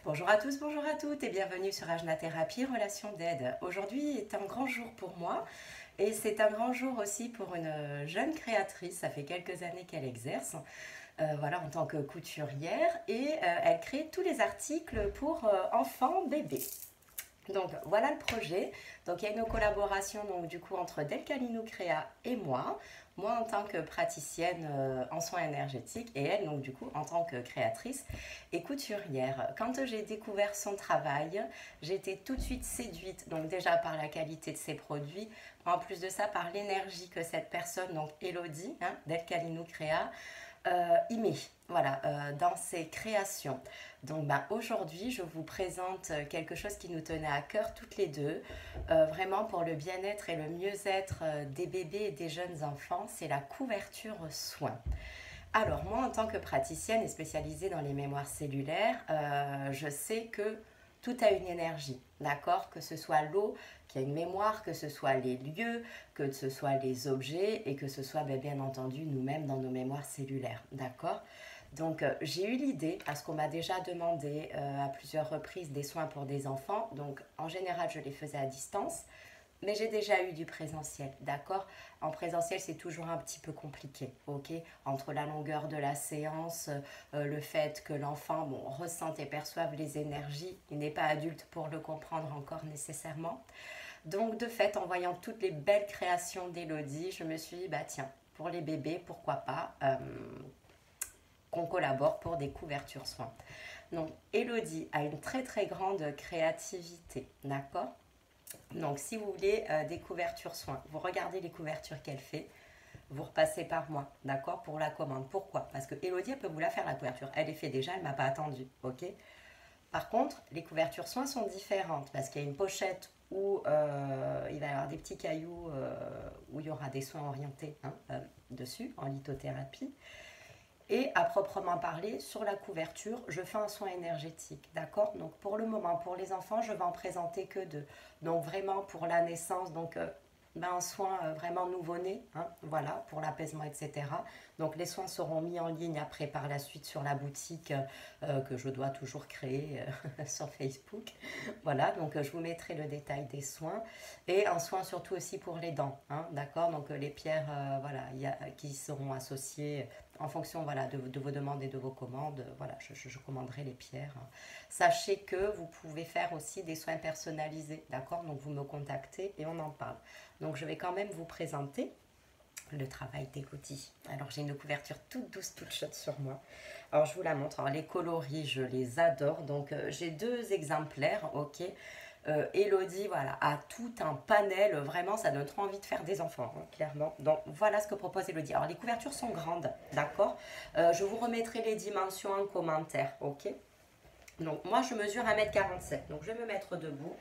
Bonjour à tous, bonjour à toutes et bienvenue sur Ajna Thérapie, Relation d'aide. Aujourd'hui est un grand jour pour moi et c'est un grand jour aussi pour une jeune créatrice. Ça fait quelques années qu'elle exerce voilà, en tant que couturière et elle crée tous les articles pour enfants, bébés. Donc voilà le projet. Donc il y a une collaboration donc, du coup entre Delcalinou Créa et moi en tant que praticienne en soins énergétiques et elle donc du coup en tant que créatrice et couturière. Quand j'ai découvert son travail, j'ai été tout de suite séduite donc déjà par la qualité de ses produits, en plus de ça par l'énergie que cette personne, donc Elodie, Delcalinou Créa, y met voilà, dans ses créations. Donc aujourd'hui, je vous présente quelque chose qui nous tenait à cœur toutes les deux, vraiment pour le bien-être et le mieux-être des bébés et des jeunes enfants, c'est la couverture soins. Alors moi, en tant que praticienne et spécialisée dans les mémoires cellulaires, je sais que tout a une énergie, d'accord? Que ce soit l'eau qui a une mémoire, que ce soit les lieux, que ce soit les objets et que ce soit bien entendu nous-mêmes dans nos mémoires cellulaires, d'accord? Donc j'ai eu l'idée, parce qu'on m'a déjà demandé à plusieurs reprises des soins pour des enfants, donc en général je les faisais à distance, mais j'ai déjà eu du présentiel, d'accord? En présentiel, c'est toujours un petit peu compliqué, ok? Entre la longueur de la séance, le fait que l'enfant ressente et perçoive les énergies, il n'est pas adulte pour le comprendre encore nécessairement. Donc, de fait, en voyant toutes les belles créations d'Elodie, je me suis dit, bah tiens, pour les bébés, pourquoi pas qu'on collabore pour des couvertures soins. Donc, Elodie a une très très grande créativité, d'accord? Donc, si vous voulez des couvertures soins, vous regardez les couvertures qu'elle fait, vous repassez par moi, d'accord, pour la commande. Pourquoi? Parce que Elodie, elle peut vous la faire, la couverture. Elle les fait déjà, elle ne m'a pas attendu, ok? Par contre, les couvertures soins sont différentes parce qu'il y a une pochette où il va y avoir des petits cailloux où il y aura des soins orientés dessus, en lithothérapie. Et à proprement parler, sur la couverture, je fais un soin énergétique, d'accord? Donc pour le moment, pour les enfants, je vais en présenter que deux. Donc vraiment pour la naissance, donc un soin vraiment nouveau-né, voilà, pour l'apaisement, etc. Donc les soins seront mis en ligne après par la suite sur la boutique que je dois toujours créer sur Facebook. Voilà, donc je vous mettrai le détail des soins. Et un soin surtout aussi pour les dents, d'accord? Donc les pierres voilà, qui seront associées en fonction voilà, de vos demandes et de vos commandes. Voilà, je commanderai les pierres. Sachez que vous pouvez faire aussi des soins personnalisés, d'accord? Donc vous me contactez et on en parle. Donc je vais quand même vous présenter le travail d'Elodie. Alors j'ai une couverture toute douce, toute chaude sur moi. Alors je vous la montre. Alors les coloris, je les adore. Donc j'ai deux exemplaires, ok. Elodie, voilà, a tout un panel. Vraiment, ça donne trop envie de faire des enfants, clairement. Donc voilà ce que propose Elodie. Alors les couvertures sont grandes, d'accord. Je vous remettrai les dimensions en commentaire, ok. Donc moi je mesure 1,47 m. Donc je vais me mettre debout.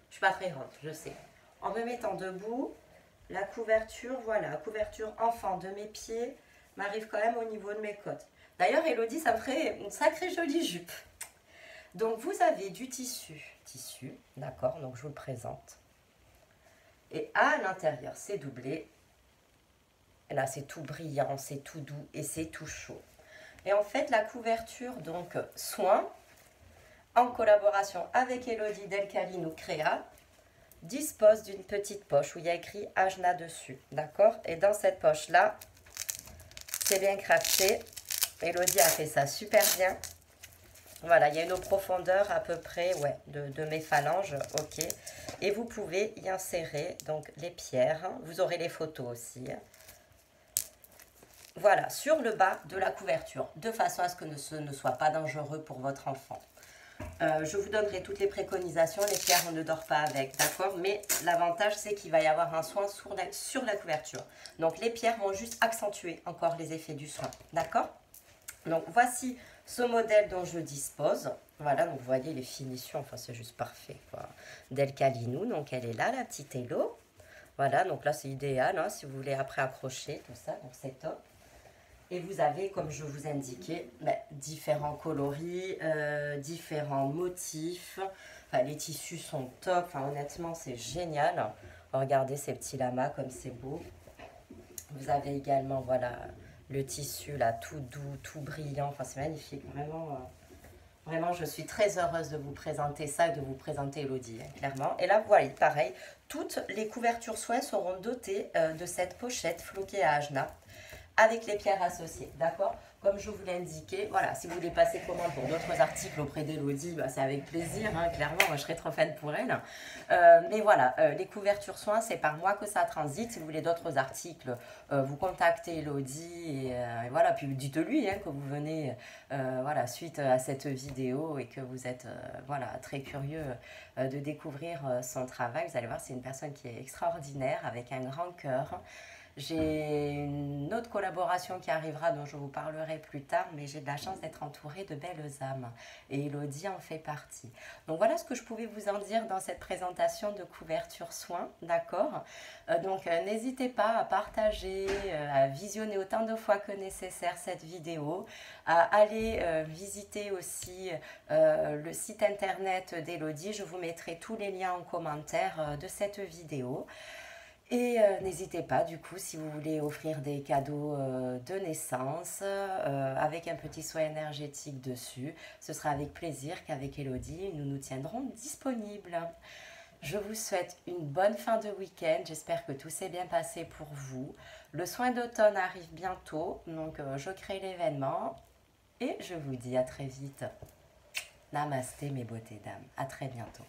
Je suis pas très grande, je sais. En me mettant debout, la couverture, voilà, la couverture enfant de mes pieds m'arrive quand même au niveau de mes côtes. D'ailleurs, Elodie, ça me ferait une sacrée jolie jupe. Donc, vous avez du tissu, d'accord, donc je vous le présente. Et à l'intérieur, c'est doublé. Et là, c'est tout brillant, c'est tout doux et c'est tout chaud. Et en fait, la couverture, donc, soin, en collaboration avec Elodie Delcalinou Créa, dispose d'une petite poche où il y a écrit Ajna dessus, d'accord? Et dans cette poche-là, c'est bien crafté. Elodie a fait ça super bien. Voilà, il y a une profondeur à peu près ouais, de mes phalanges, ok. Et vous pouvez y insérer donc les pierres. Vous aurez les photos aussi. Voilà, sur le bas de la couverture, de façon à ce que ce ne soit pas dangereux pour votre enfant. Je vous donnerai toutes les préconisations. Les pierres, on ne dort pas avec, d'accord? Mais l'avantage, c'est qu'il va y avoir un soin sur la couverture. Donc, les pierres vont juste accentuer encore les effets du soin, d'accord? Donc, voici ce modèle dont je dispose. Voilà, donc vous voyez les finitions, enfin, c'est juste parfait, quoi. Delcalinou, donc elle est là, la petite Hello. Voilà, donc là, c'est idéal, si vous voulez après accrocher tout ça, donc c'est top. Et vous avez, comme je vous indiquais, différents coloris, différents motifs. Enfin, les tissus sont top. Enfin, honnêtement, c'est génial. Regardez ces petits lamas comme c'est beau. Vous avez également, voilà, le tissu là, tout doux, tout brillant. Enfin, c'est magnifique. Vraiment, Vraiment, je suis très heureuse de vous présenter ça et de vous présenter Elodie, hein, clairement. Et là, voilà, pareil, toutes les couvertures soins seront dotées de cette pochette floquée à Ajna avec les pierres associées, d'accord? Comme je vous l'ai indiqué, voilà, si vous voulez passer commande pour d'autres articles auprès d'Elodie, bah, c'est avec plaisir, hein, clairement, moi je serais trop fan pour elle. Mais voilà, les couvertures soins, c'est par moi que ça transite. Si vous voulez d'autres articles, vous contactez Elodie et voilà, puis dites-lui hein, que vous venez voilà, suite à cette vidéo et que vous êtes voilà, très curieux de découvrir son travail. Vous allez voir, c'est une personne qui est extraordinaire, avec un grand cœur. J'ai une autre collaboration qui arrivera dont je vous parlerai plus tard, mais j'ai de la chance d'être entourée de belles âmes et Elodie en fait partie. Donc voilà ce que je pouvais vous en dire dans cette présentation de couverture soins, d'accord. N'hésitez pas à partager, à visionner autant de fois que nécessaire cette vidéo, à aller visiter aussi le site internet d'Elodie. Je vous mettrai tous les liens en commentaire de cette vidéo. Et n'hésitez pas, du coup, si vous voulez offrir des cadeaux de naissance avec un petit soin énergétique dessus, ce sera avec plaisir qu'avec Elodie, nous nous tiendrons disponibles. Je vous souhaite une bonne fin de week-end. J'espère que tout s'est bien passé pour vous. Le soin d'automne arrive bientôt, donc je crée l'événement. Et je vous dis à très vite. Namasté mes beautés dames. À très bientôt.